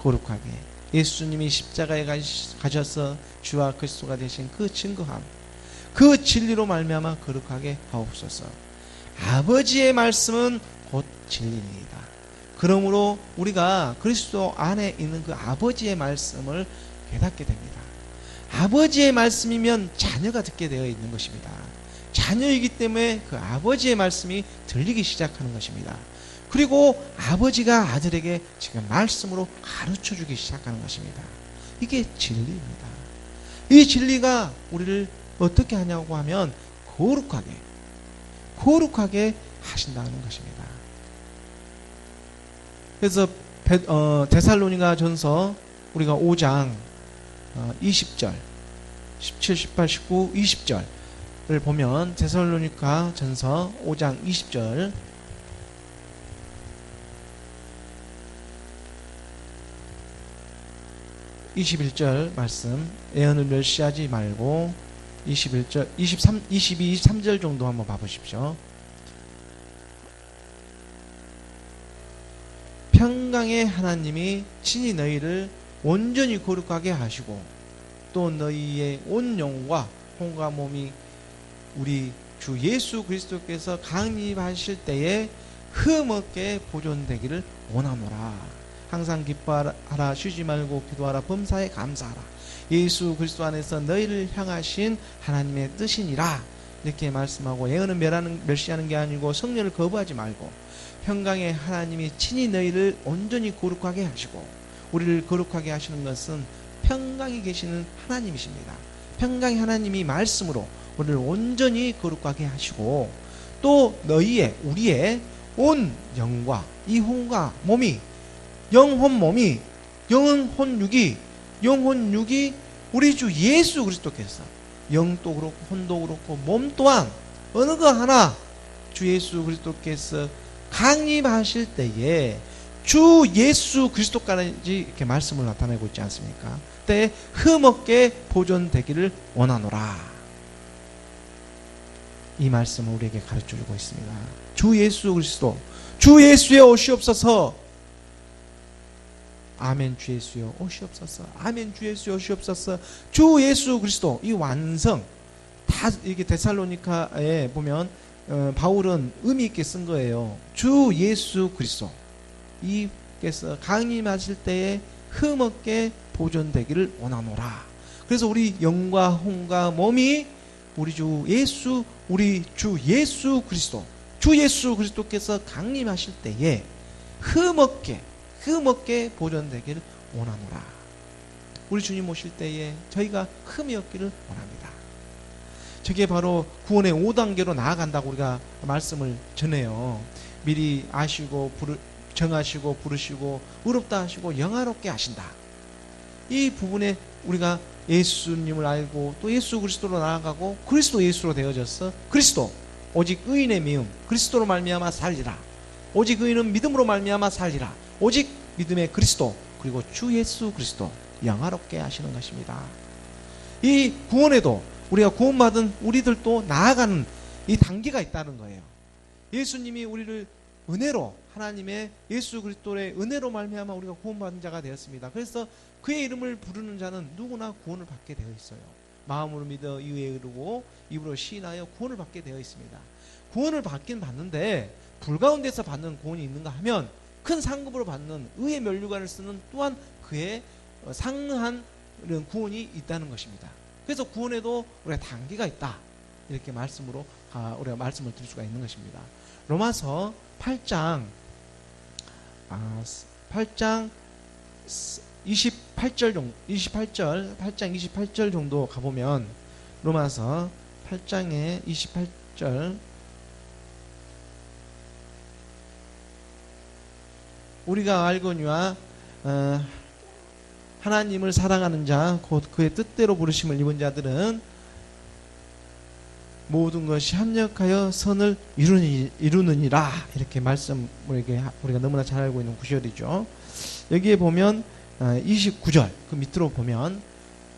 거룩하게, 예수님이 십자가에 가셔서 주와 그리스도가 되신 그 증거함, 그 진리로 말미암아 거룩하게 하옵소서. 아버지의 말씀은 곧 진리니이다. 그러므로 우리가 그리스도 안에 있는 그 아버지의 말씀을 깨닫게 됩니다. 아버지의 말씀이면 자녀가 듣게 되어 있는 것입니다. 자녀이기 때문에 그 아버지의 말씀이 들리기 시작하는 것입니다. 그리고 아버지가 아들에게 지금 말씀으로 가르쳐주기 시작하는 것입니다. 이게 진리입니다. 이 진리가 우리를 어떻게 하냐고 하면 거룩하게 하신다는 것입니다. 그래서 데살로니가 전서 우리가 5장 20절 17, 18, 19, 20절을 보면 데살로니가 전서 5장 20절 21절 말씀, 애언을 멸시하지 말고 21절, 23, 22, 23절 정도 한번 봐보십시오. 평강의 하나님이 친히 너희를 온전히 거룩하게 하시고 또 너희의 온 영과 혼과 몸이 우리 주 예수 그리스도께서 강림하실 때에 흠없게 보존되기를 원하노라. 항상 기뻐하라, 쉬지 말고 기도하라, 범사에 감사하라. 예수 그리스도 안에서 너희를 향하신 하나님의 뜻이니라. 이렇게 말씀하고, 예언은 멸시하는 게 아니고 성령을 거부하지 말고 평강의 하나님이 친히 너희를 온전히 거룩하게 하시고, 우리를 거룩하게 하시는 것은 평강에 계시는 하나님이십니다. 평강의 하나님이 말씀으로 우리를 온전히 거룩하게 하시고, 또 우리의 온 영과 이 혼과 몸이, 영혼 몸이, 영혼 육이 우리 주 예수 그리스도께서 영도 그렇고 혼도 그렇고 몸 또한 어느 거 하나 주 예수 그리스도께서 강림하실 때에 주 예수 그리스도까지 이렇게 말씀을 나타내고 있지 않습니까? 때에 흠없게 보존되기를 원하노라. 이 말씀을 우리에게 가르쳐주고 있습니다. 주 예수 그리스도, 주 예수의 오시옵소서. 아멘. 주 예수여 오시옵소서. 아멘. 주 예수여 오시옵소서. 주 예수 그리스도, 이 완성 다 이게 데살로니카에 보면 바울은 의미 있게 쓴 거예요. 주 예수 그리스도 이께서 강림하실 때에 흠없게 보존되기를 원하노라. 그래서 우리 영과 혼과 몸이 우리 주 예수 그리스도, 주 예수 그리스도께서 강림하실 때에 흠없게 보존되기를 원하노라. 우리 주님 오실 때에 저희가 흠이 없기를 원합니다. 저게 바로 구원의 5단계로 나아간다고 우리가 말씀을 전해요. 미리 아시고 정하시고 부르시고 의롭다 하시고 영화롭게 하신다. 이 부분에 우리가 예수님을 알고 또 예수 그리스도로 나아가고 그리스도 예수로 되어져서 그리스도 오직 의인의 미움 그리스도로 말미암아 살리라. 오직 의인은 믿음으로 말미암아 살리라. 오직 믿음의 그리스도 그리고 주 예수 그리스도 영화롭게 하시는 것입니다. 이 구원에도 우리가 구원받은 우리들도 나아가는 이 단계가 있다는 거예요. 예수님이 우리를 은혜로 하나님의 예수 그리스도의 은혜로 말미암아 우리가 구원받은 자가 되었습니다. 그래서 그의 이름을 부르는 자는 누구나 구원을 받게 되어 있어요. 마음으로 믿어 이에 이르고 입으로 시인하여 구원을 받게 되어 있습니다. 구원을 받긴 받는데 불가운데서 받는 구원이 있는가 하면 큰 상급으로 받는 의의 면류관을 쓰는 또한 그의 상한 이런 구원이 있다는 것입니다. 그래서 구원에도 우리가 단계가 있다. 이렇게 말씀으로 우리가 말씀을 드릴 수가 있는 것입니다. 로마서 8장 28절 정도 가보면 로마서 8장의 28절 우리가 알거니와 하나님을 사랑하는 자 곧 그의 뜻대로 부르심을 입은 자들은 모든 것이 합력하여 선을 이루느니라. 이렇게 말씀 우리가 너무나 잘 알고 있는 구절이죠. 여기에 보면 29절 그 밑으로 보면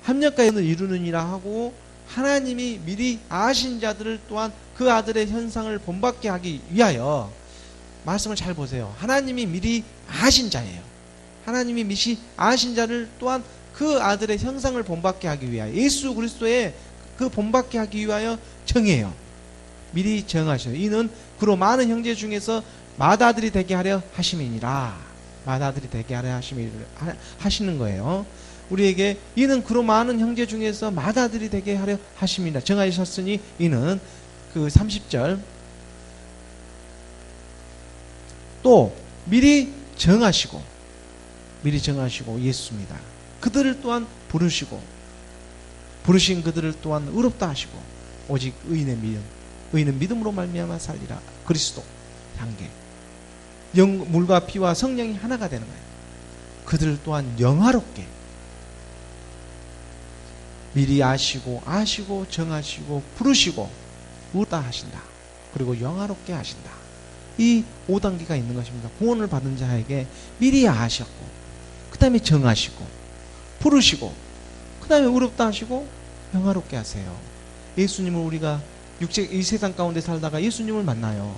합력하여 선을 이루느니라 하고 하나님이 미리 아신 자들을 또한 그 아들의 현상을 본받게 하기 위하여 말씀을 잘 보세요. 하나님이 미리 아신 자예요. 하나님이 미리 아신 자를 또한 그 아들의 형상을 본받게 하기 위하여 예수 그리스도의 그 본받게 하기 위하여 정해요. 미리 정하셔요. 이는 그로 많은 형제 중에서 맏아들이 되게 하려 하심이니라. 맏아들이 되게 하려 하시는 거예요. 우리에게 이는 그로 많은 형제 중에서 맏아들이 되게 하려 하심이니라. 정하셨으니 이는 그 30절 또 미리 정하시고 예수입니다. 그들을 또한 부르신 그들을 또한 의롭다 하시고 오직 의인은 믿음으로 말미암아 살리라. 그리스도 단계 물과 피와 성령이 하나가 되는 거예요. 그들을 또한 영화롭게 미리 아시고 정하시고 부르시고 의롭다 하신다. 그리고 영화롭게 하신다. 이 5단계가 있는 것입니다. 구원을 받은 자에게 미리 아셨고 그 다음에 정하시고 부르시고 그 다음에 의롭다 하시고 영화롭게 하세요. 예수님을 우리가 이 세상 가운데 살다가 예수님을 만나요.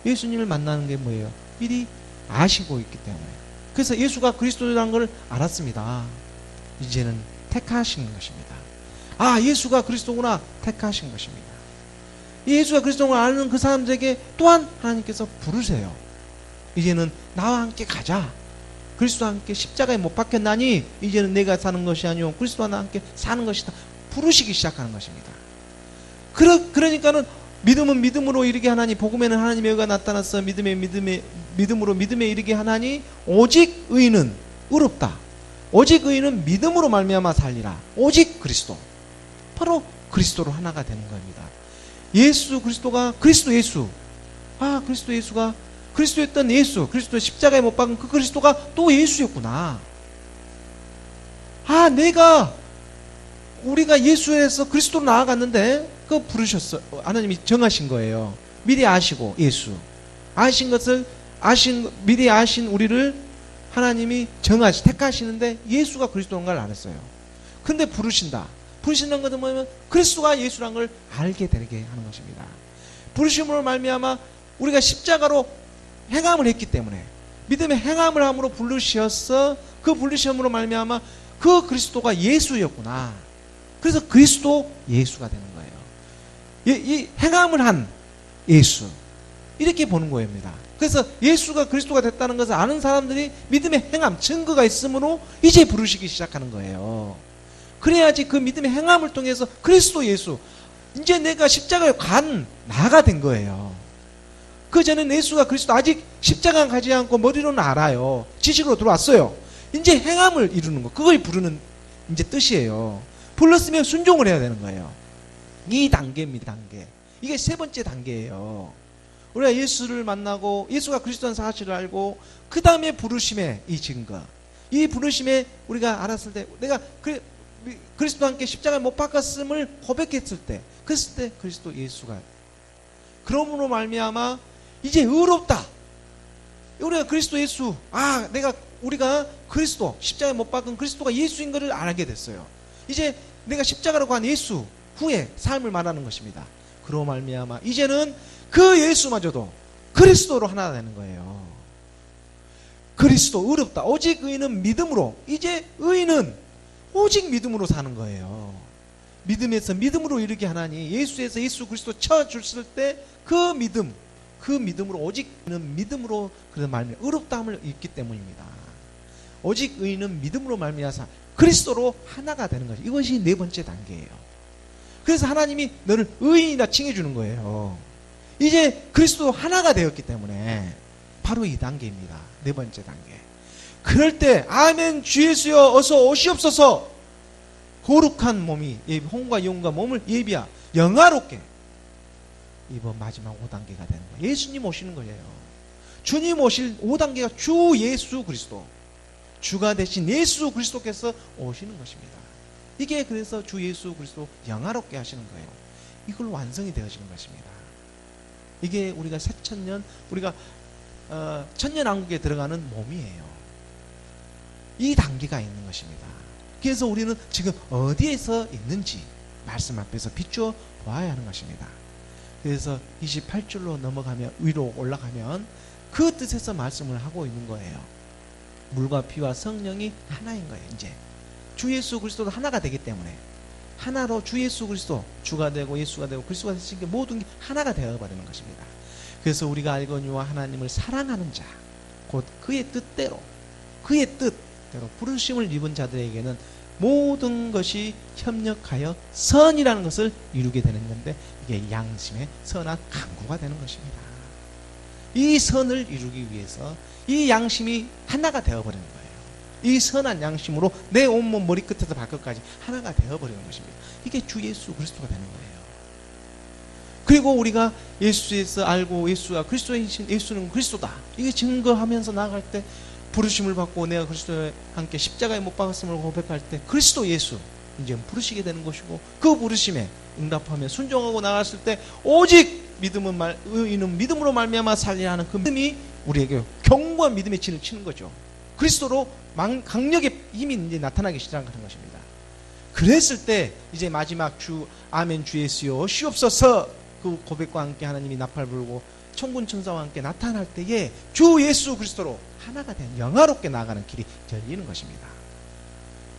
예수님을 만나는 게 뭐예요? 미리 아시고 있기 때문에. 그래서 예수가 그리스도라는 걸 알았습니다. 이제는 택하신 것입니다. 아, 예수가 그리스도구나. 택하신 것입니다. 예수가 그리스도를 아는 그 사람들에게 또한 하나님께서 부르세요. 이제는 나와 함께 가자. 그리스도와 함께 십자가에 못 박혔나니 이제는 내가 사는 것이 아니오 그리스도와 나와 함께 사는 것이다. 부르시기 시작하는 것입니다. 그러니까는 믿음은 믿음으로 이르게 하나니 복음에는 하나님의 의가 나타났어. 믿음으로 믿음에 이르게 하나니 오직 의인은 의롭다. 오직 의인은 믿음으로 말미암아 살리라. 오직 그리스도. 바로 그리스도로 하나가 되는 겁니다. 예수 그리스도가 그리스도 예수. 그리스도 예수가 그리스도였던 예수, 그리스도의 십자가에 못 박은 그 그리스도가 또 예수였구나. 우리가 예수에서 그리스도로 나아갔는데 그거 부르셨어. 하나님이 정하신 거예요. 미리 아시고 예수 아신 것을 미리 아신 우리를 하나님이 택하시는데 예수가 그리스도인 걸 알았어요. 근데 부르신다는 것은 뭐냐면 그리스도가 예수란 걸 알게 되게 하는 것입니다. 부르심으로 말미암아 우리가 십자가로 행함을 했기 때문에, 믿음의 행함을 함으로 부르셔서 그 부르심으로 말미암아 그 그리스도가 예수였구나. 그래서 그리스도 예수가 되는 거예요. 이 행함을 한 예수, 이렇게 보는 거입니다. 그래서 예수가 그리스도가 됐다는 것을 아는 사람들이 믿음의 행함, 증거가 있으므로 이제 부르시기 시작하는 거예요. 그래야지 그 믿음의 행함을 통해서 그리스도 예수, 이제 내가 십자가에 간 나가 된 거예요. 그 전에 예수가 그리스도, 아직 십자가 가지 않고 머리로는 알아요. 지식으로 들어왔어요. 이제 행함을 이루는 거, 그걸 부르는 이제 뜻이에요. 불렀으면 순종을 해야 되는 거예요. 이 단계입니다. 단계. 이게 세 번째 단계예요. 우리가 예수를 만나고 예수가 그리스도라는 사실을 알고 그 다음에 부르심의 이 증거, 이 부르심에 우리가 알았을 때, 내가 그리스도와 함께 십자가에 못 박았음을 고백했을 때, 그랬을 때 그리스도 예수가, 그러므로 말미암아 이제 의롭다. 우리가 그리스도 예수, 우리가 그리스도, 십자가에 못 박은 그리스도가 예수인 것을 알게 됐어요. 이제 내가 십자가로 간 예수 후에 삶을 말하는 것입니다. 그로 말미암아 이제는 그 예수마저도 그리스도로 하나 되는 거예요. 그리스도, 의롭다. 오직 의인은 믿음으로. 이제 의인은 오직 믿음으로 사는 거예요. 믿음에서 믿음으로 이르게 하나니, 예수에서 예수 그리스도 쳐줬을 때 그 믿음으로, 오직 의인은 믿음으로, 그래서 말미암아 의롭다함을 입기 때문입니다. 오직 의인은 믿음으로 말미암아 그리스도로 하나가 되는 거죠. 이것이 네 번째 단계예요. 그래서 하나님이 너를 의인이라 칭해주는 거예요. 이제 그리스도 하나가 되었기 때문에 바로 이 단계입니다. 네 번째 단계. 그럴 때 아멘 주 예수여 어서 오시옵소서. 거룩한 몸이, 혼과 영과 몸을 예비하 영화롭게, 이번 마지막 5단계가 되는 거예요. 예수님 오시는 거예요. 주님 오실 5단계가 주 예수 그리스도, 주가 되신 예수 그리스도께서 오시는 것입니다. 이게 그래서 주 예수 그리스도 영화롭게 하시는 거예요. 이걸로 완성이 되어지는 것입니다. 이게 우리가 새천년, 우리가 천년왕국에 들어가는 몸이에요. 이 단계가 있는 것입니다. 그래서 우리는 지금 어디에서 있는지 말씀 앞에서 비추어 보아야 하는 것입니다. 그래서 28절로 넘어가면, 위로 올라가면 그 뜻에서 말씀을 하고 있는 거예요. 물과 피와 성령이 하나인 거예요. 이제 주 예수 그리스도도 하나가 되기 때문에, 하나로 주 예수 그리스도, 주가 되고 예수가 되고 그리스도가 되신 게 모든 게 하나가 되어버리는 것입니다. 그래서 우리가 알거니와 하나님을 사랑하는 자, 곧 그의 뜻대로, 그의 뜻대로 부르심을 입은 자들에게는 모든 것이 협력하여 선이라는 것을 이루게 되는 건데, 이게 양심의 선한 강구가 되는 것입니다. 이 선을 이루기 위해서 이 양심이 하나가 되어버리는 거예요. 이 선한 양심으로 내 온몸 머리끝에서 발끝까지 하나가 되어버리는 것입니다. 이게 주 예수 그리스도가 되는 거예요. 그리고 우리가 예수에서 알고 예수가 그리스도이신, 예수는 그리스도다, 이게 증거하면서 나아갈 때, 부르심을 받고 내가 그리스도와 함께 십자가에 못 박았음을 고백할 때 그리스도 예수 이제 부르시게 되는 것이고, 그 부르심에 응답하며 순종하고 나갔을 때 오직 의인은 믿음으로 말미암아 살리라 하는 그 믿음이 우리에게 견고한 믿음의 진을 치는 거죠. 그리스도로 강력의 힘이 이제 나타나기 시작하는 것입니다. 그랬을 때 이제 마지막 주 아멘 주 예수여 오시옵소서, 그 고백과 함께 하나님이 나팔 불고 천군 천사와 함께 나타날 때에 주 예수 그리스도로 하나가 된 영화롭게 나아가는 길이 열리는 것입니다.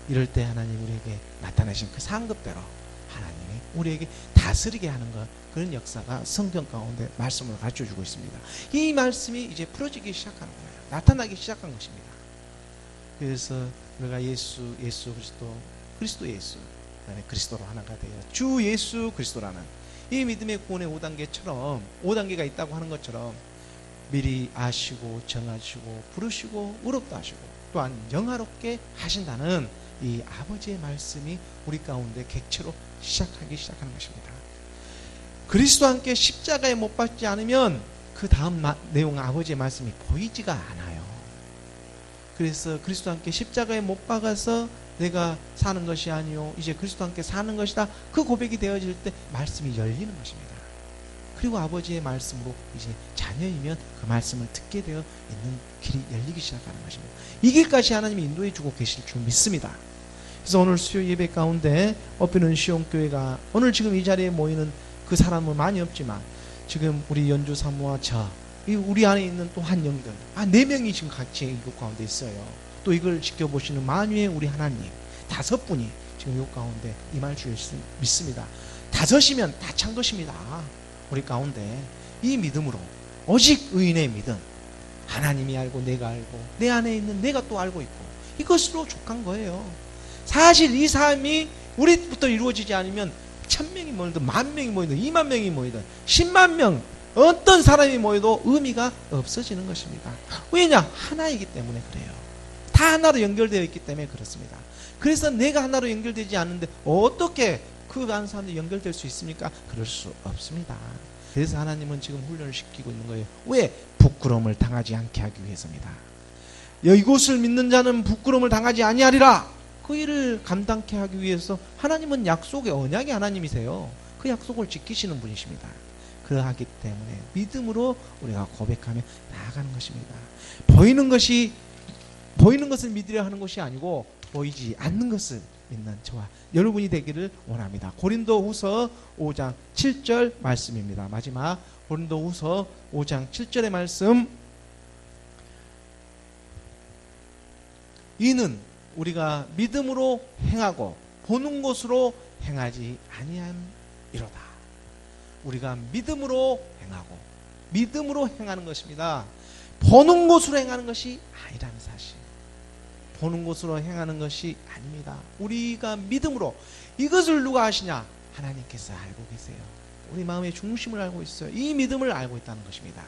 이럴 때 하나님 우리에게 나타내신 그 상급대로 하나님이 우리에게 다스리게 하는 것, 그런 역사가 성경 가운데 말씀으로 가르쳐주고 있습니다. 이 말씀이 이제 풀어지기 시작하는 거예요. 나타나기 시작한 것입니다. 그래서 우리가 예수 그리스도 예수, 그리스도로 하나가 되어 주 예수 그리스도라는 이 믿음의 구원의 5단계처럼, 5단계가 있다고 하는 것처럼 미리 아시고 정하시고 부르시고 의롭다 하시고 또한 영화롭게 하신다는 이 아버지의 말씀이 우리 가운데 객체로 시작하기 시작하는 것입니다. 그리스도와 함께 십자가에 못 박지 않으면 그 다음 내용 아버지의 말씀이 보이지가 않아요. 그래서 그리스도와 함께 십자가에 못 박아서 내가 사는 것이 아니요 이제 그리스도와 함께 사는 것이다, 그 고백이 되어질 때 말씀이 열리는 것입니다. 그리고 아버지의 말씀으로 이제 자녀이면 그 말씀을 듣게 되어 있는 길이 열리기 시작하는 것입니다. 이 길까지 하나님이 인도해 주고 계실 줄 믿습니다. 그래서 오늘 수요 예배 가운데 엎이는 시온교회가 오늘 지금 이 자리에 모이는 그 사람은 많이 없지만 지금 우리 연주 사모와 우리 안에 있는 또 한 영들 4명이 지금 같이 이곳 가운데 있어요. 또 이걸 지켜보시는 만유의 우리 하나님 5분이 지금 이곳 가운데 임할 줄 믿습니다. 5이면 다 창도십니다. 우리 가운데 이 믿음으로 오직 의인의 믿음, 하나님이 알고 내가 알고 내 안에 있는 내가 또 알고 있고 이것으로 족한 거예요. 사실 이 삶이 우리부터 이루어지지 않으면 1000명이 모이든 10,000명이 모이든 20,000명이 모이든 10만 명 어떤 사람이 모여도 의미가 없어지는 것입니다. 왜냐? 하나이기 때문에 그래요. 다 하나로 연결되어 있기 때문에 그렇습니다. 그래서 내가 하나로 연결되지 않는데 어떻게 그 많은 사람들이 연결될 수 있습니까? 그럴 수 없습니다. 그래서 하나님은 지금 훈련을 시키고 있는 거예요. 왜? 부끄러움을 당하지 않게 하기 위해서입니다. 이곳을 믿는 자는 부끄러움을 당하지 아니하리라. 그 일을 감당케 하기 위해서 하나님은 약속의 언약의 하나님이세요. 그 약속을 지키시는 분이십니다. 그러하기 때문에 믿음으로 우리가 고백하며 나아가는 것입니다. 보이는 것을 믿으려 하는 것이 아니고 보이지 않는 것을 믿는 저와 여러분이 되기를 원합니다. 고린도후서 5장 7절 말씀입니다. 마지막 고린도후서 5장 7절의 말씀. 이는 우리가 믿음으로 행하고 보는 것으로 행하지 아니함이로다. 우리가 믿음으로 행하고 믿음으로 행하는 것입니다. 보는 것으로 행하는 것이 아니라는 사실. 보는 것으로 행하는 것이 아닙니다. 우리가 믿음으로 이것을 누가 아시냐? 하나님께서 알고 계세요. 우리 마음의 중심을 알고 있어요. 이 믿음을 알고 있다는 것입니다.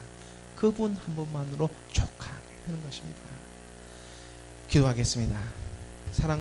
그분 한 분만으로 족하는 것입니다. 기도하겠습니다. 사랑